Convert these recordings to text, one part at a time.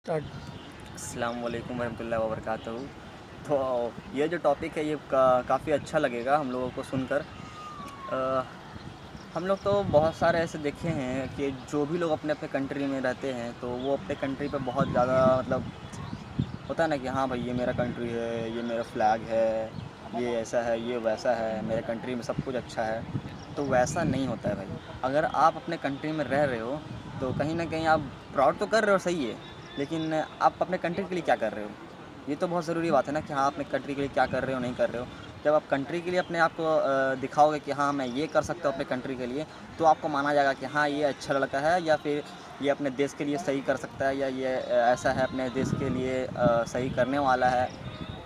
Start. अस्सलाम वालेकुम वरहमतुल्लाहि वबरकातुहू। तो ये जो टॉपिक है ये काफ़ी अच्छा लगेगा हम लोगों को सुनकर। अ, हम लोग तो बहुत सारे ऐसे देखे हैं कि जो भी लोग अपने अपने कंट्री में रहते हैं तो वो अपने कंट्री पे बहुत ज़्यादा मतलब होता है ना कि हाँ भाई ये मेरा कंट्री है, ये मेरा फ्लैग है, ये ऐसा है, ये वैसा है, मेरे कंट्री में सब कुछ अच्छा है। तो वैसा नहीं होता है भाई। अगर आप अपने कंट्री में रह रहे हो तो कहीं न कहीं आप प्राउड तो कर रहे हो, सही है, लेकिन आप अपने कंट्री के लिए क्या कर रहे हो? ये तो बहुत ज़रूरी बात है ना कि हाँ, अपने कंट्री के लिए क्या कर रहे हो, नहीं कर रहे हो। जब आप कंट्री के लिए अपने आप को दिखाओगे कि हाँ, मैं ये कर सकता हूँ अपने कंट्री के लिए, तो आपको माना जाएगा कि हाँ, ये अच्छा लड़का है या फिर ये अपने देश के लिए सही कर सकता है या ये ऐसा है अपने देश के लिए सही करने वाला है।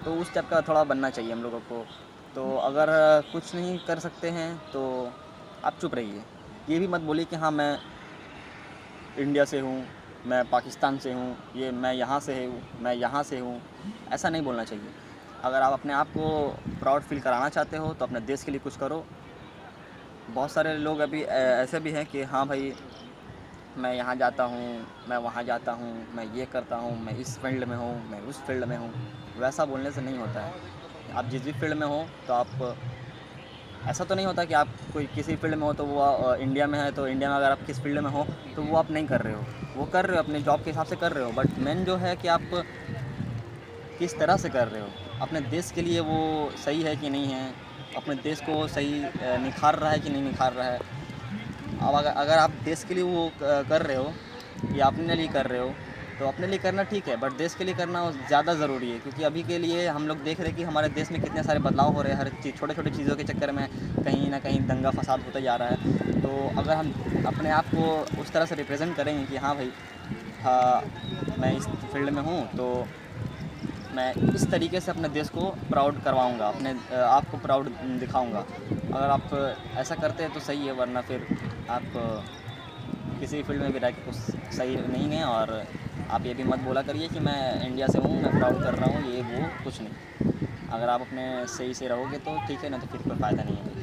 तो उस टाइप का थोड़ा बनना चाहिए हम लोगों को। तो अगर कुछ नहीं कर सकते हैं तो आप चुप रहिए। ये भी मत बोलिए कि हाँ, मैं इंडिया से हूँ, मैं पाकिस्तान से हूँ, ये मैं यहाँ से हूँ, मैं यहाँ से हूँ। ऐसा नहीं बोलना चाहिए। अगर आप अपने आप को प्राउड फ़ील कराना चाहते हो तो अपने देश के लिए कुछ करो। बहुत सारे लोग अभी ऐसे भी हैं कि हाँ भाई, मैं यहाँ जाता हूँ, मैं वहाँ जाता हूँ, मैं ये करता हूँ, मैं इस फ़ील्ड में हूँ, मैं उस फ़ील्ड में हूँ। वैसा बोलने से नहीं होता है। आप जिस भी फ़ील्ड में हो तो आप ऐसा तो नहीं होता कि आप कोई किसी फ़ील्ड में हो तो वो इंडिया में है तो इंडिया में अगर आप किस फ़ील्ड में हो तो वो आप नहीं कर रहे हो। वो कर रहे हो, अपने जॉब के हिसाब से कर रहे हो, बट मेन जो है कि आप किस तरह से कर रहे हो। अपने देश के लिए वो सही है कि नहीं है, अपने देश को सही निखार रहा है कि नहीं निखार रहा है। अब अगर आप देश के लिए वो कर रहे हो या अपने लिए कर रहे हो तो अपने लिए करना ठीक है, बट देश के लिए करना ज़्यादा ज़रूरी है, क्योंकि अभी के लिए हम लोग देख रहे हैं कि हमारे देश में कितने सारे बदलाव हो रहे हैं। हर चीज़ छोटे छोटे चीज़ों के चक्कर में कहीं ना कहीं दंगा फसाद होता जा रहा है। तो अगर हम अपने आप को उस तरह से रिप्रेजेंट करेंगे कि हाँ भाई, हाँ, मैं इस फील्ड में हूँ तो मैं इस तरीके से अपने देश को प्राउड करवाऊँगा, अपने आप को प्राउड दिखाऊँगा। अगर आप ऐसा करते हैं तो सही है, वरना फिर आप किसी भी फील्ड में भी रह के कुछ सही नहीं है। और आप ये भी मत बोला करिए कि मैं इंडिया से हूँ, मैं प्राउड कर रहा हूँ, ये वो कुछ नहीं। अगर आप अपने सही से रहोगे तो ठीक है, ना तो फिर कोई फ़ायदा नहीं है।